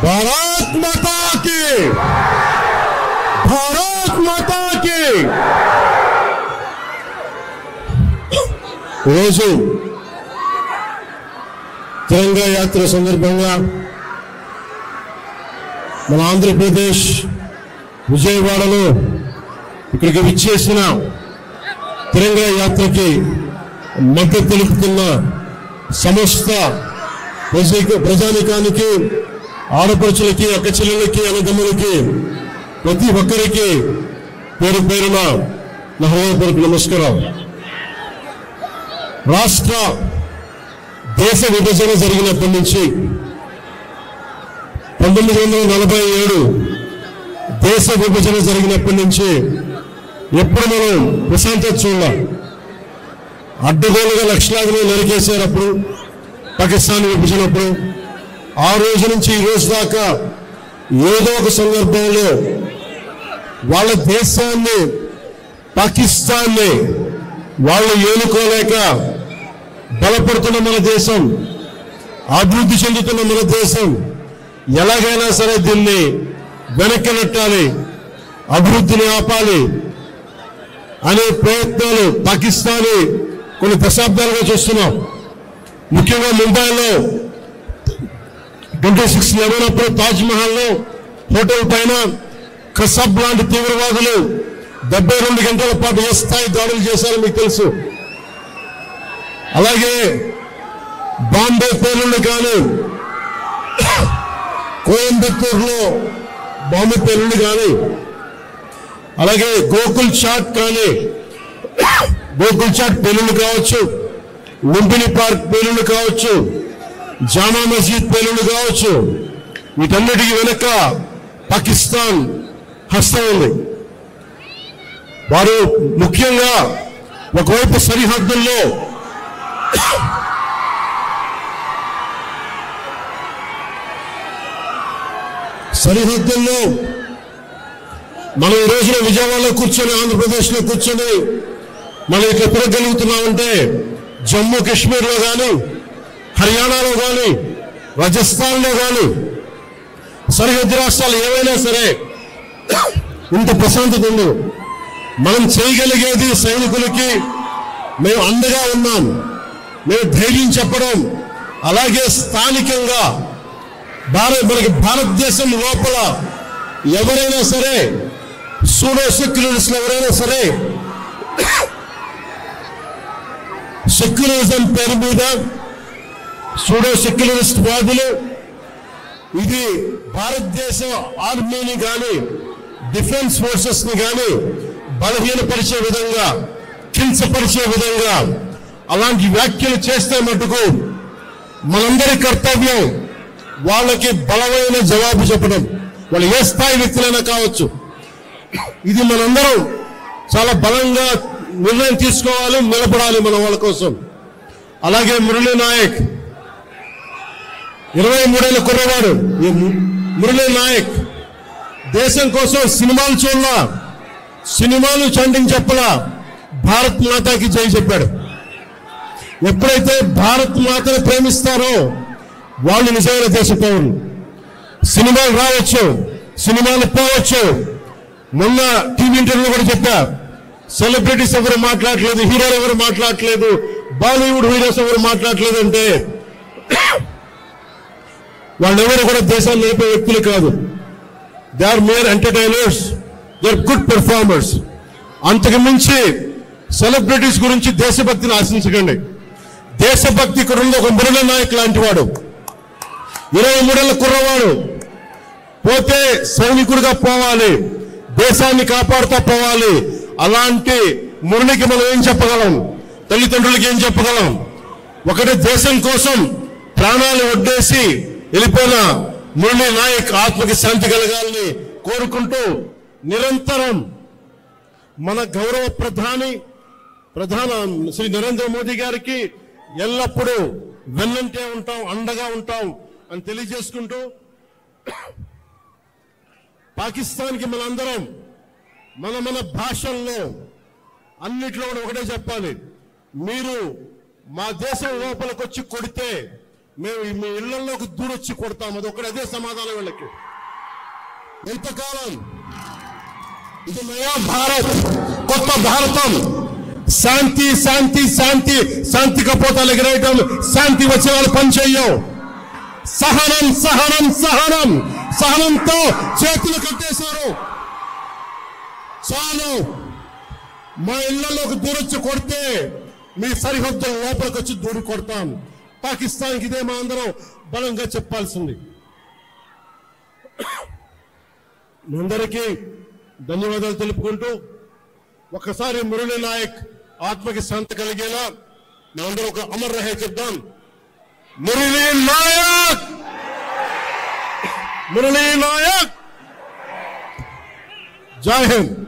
భారత్ మాతా key, Bharat మాతా key. ఈరోజు తిరంగా యాత్ర సందర్భంగా మన ఆంధ్రప్రదేశ్ విజయవాడలో ఇక్కడికి విచ్చేసిన తిరంగా యాత్రకి మద్దతు తెలుపుతున్న సమస్త ప్రజానికానికి, ఆడపడుచులకి, అక్క చెల్లెలకి, అన్నదమ్ములకి, ప్రతి ఒక్కరికి పేరు పేరున నా హృదయపూర్వక నమస్కారం. రాష్ట్ర దేశ విభజన జరిగినప్పటి నుంచి 1947 దేశ విభజన జరిగినప్పటి నుంచి ఎప్పుడు మనం ప్రశాంతత చూడాలి. అడ్డగోలుగా లక్షలాదిని నరికేశారు అప్పుడు పాకిస్తాన్ విభజనప్పుడు. ఆ రోజు నుంచి ఈ రోజు దాకా ఏదో ఒక సందర్భంలో వాళ్ళ దేశాన్ని, పాకిస్తాన్ని వాళ్ళు ఏలుకోలేక బలపడుతున్న మన దేశం, అభివృద్ధి చెందుతున్న మన దేశం ఎలాగైనా సరే దీన్ని వెనక్కి నెట్టాలి, అభివృద్ధిని ఆపాలి అనే ప్రయత్నాలు పాకిస్తానీ కొన్ని దశాబ్దాలుగా చూస్తున్నాం. ముఖ్యంగా ముంబైలో 26/11 అప్పుడు తాజ్మహల్లో హోటల్ పైన కసబ్ లాంటి తీవ్రవాదులు 72 గంటల పాటు ఏ స్థాయి దాడులు చేశారో మీకు తెలుసు. అలాగే బాంబే పేలుళ్లు కానీ, కోయంబత్తూరులో బాంబే పేలుళ్లు కానీ, అలాగే గోకుల్ చాట్ కానీ, గోకుల్ చాట్ పేలుళ్లు కావచ్చు, లుంబిని పార్క్ పేలుళ్లు కావచ్చు, జామా మస్జిద్ పేలుళ్లు కావచ్చు, వీటన్నిటికీ వెనక పాకిస్తాన్ హస్తం ఉంది. వారు ముఖ్యంగా ఒకవైపు సరిహద్దుల్లో మనం ఈ రోజున విజయవాడలో కూర్చొని, ఆంధ్రప్రదేశ్లో కూర్చొని మనం ఇట్లా తిరగలుగుతున్నామంటే జమ్మూ కాశ్మీర్లో కానీ, హర్యానాలో కానీ, రాజస్థాన్లో కానీ, సరిహద్దు రాష్ట్రాలు ఏవైనా సరే ఇంత ప్రశాంతత ఉండదు. మనం చేయగలిగేది సైనికులకి మేము అండగా ఉన్నాం, మేము ధైర్యం చెప్పడం, అలాగే స్థానికంగా మనకి భారతదేశం లోపల ఎవరైనా సరే సూడో సెక్యులరిస్టులు ఎవరైనా సరే సెక్యులరిజం పేరు మీద సూడో సెక్యులరిస్ట్ వాదులు ఇది భారతదేశ ఆర్మీని కానీ, డిఫెన్స్ ఫోర్సెస్ ని కానీ బలహీనపరిచే విధంగా, కించపరిచే విధంగా అలాంటి వ్యాఖ్యలు చేస్తే మటుకు మనందరి కర్తవ్యం వాళ్ళకి బలమైన జవాబు చెప్పడం. వాళ్ళు ఏ స్థాయి వ్యక్తులైనా కావచ్చు. ఇది మనందరం చాలా బలంగా నిర్ణయం తీసుకోవాలి, నిలబడాలి మన వాళ్ళ కోసం. అలాగే మురళీ నాయక్ 23 ఏళ్ల కుర్రవాడు. ఈ మురళీ నాయక్ దేశం కోసం సినిమాలు చూడలా, సినిమాలు చంటింగ్ చెప్పలా, భారత్ మాతాకి జై చెప్పాడు. ఎప్పుడైతే భారత్ మాతను ప్రేమిస్తారో వాళ్ళు నిజమైన దేశ పౌరులు. సినిమాలు రావచ్చు, సినిమాలు పోవచ్చు. మొన్న టీవీ ఇంటర్వ్యూ కూడా చెప్పా, సెలబ్రిటీస్ ఎవరు మాట్లాడలేదు, హీరోలు ఎవరు మాట్లాడలేదు, బాలీవుడ్ హీరోస్ ఎవరు మాట్లాడలేదు అంటే వాళ్ళెవరు కూడా దేశాన్ని నడిపే వ్యక్తులు కాదు. They are mere entertainers, they are good performers. అంతకు మించి సెలబ్రిటీస్ గురించి దేశభక్తిని ఆశించకండి. దేశభక్తి ఇక్కడ ఉంది. ఒక మురళీ నాయక్ లాంటి వాడు, 23 ఏళ్ల కుర్రవాడు, పోతే సైనికుడిగా పోవాలి, దేశాన్ని కాపాడుతూ పోవాలి. అలాంటి మురళికి మనం ఏం చెప్పగలం? తల్లిదండ్రులకి ఏం చెప్పగలం? ఒకటి దేశం కోసం ప్రాణాలు ఒడ్డేసి వెళ్ళిపోయిన మురళీ నాయక్ ఆత్మకి శాంతి కలగాలని కోరుకుంటూ నిరంతరం మన గౌరవ ప్రధాని శ్రీ నరేంద్ర మోదీ గారికి ఎల్లప్పుడూ వెన్నంటే ఉంటాం, అండగా ఉంటాం అని తెలియజేసుకుంటూ, పాకిస్తాన్కి మనందరం మన భాషల్లో అన్నిట్లో కూడా ఒకటే చెప్పాలి. మీరు మా దేశం లోపలికి వచ్చి కొడితే మేము మీ ఇళ్లలోకి దూరొచ్చి కొడతాం. అది ఒకటి, అదే సమాధానం వీళ్ళకి. ఎంతకాలం? ఇది నయా భారత్, కొత్త భారతం. శాంతి శాంతి శాంతి, శాంతి కపోతాలు ఎగరేయటం, శాంతి వచ్చే వాళ్ళు పనిచేయం. సహనం సహనం సహనం, సహనంతో చేతులు కట్టేశారు. చాలు. మా ఇళ్లలోకి దూరొచ్చి కొడితే మీ సరిహద్దుల లోపలికి వచ్చి దూరి కొడతాం. పాకిస్తాన్కి ఇదే మా అందరం బలంగా చెప్పాల్సింది. మీ అందరికీ ధన్యవాదాలు తెలుపుకుంటూ ఒక్కసారి మురళీ నాయక్ ఆత్మకి శాంతి కలిగేలా మేమందరం ఒక అమర్ రహే చెప్దాం. మురళీ నాయక్, మురళీ నాయక్. జై హింద్.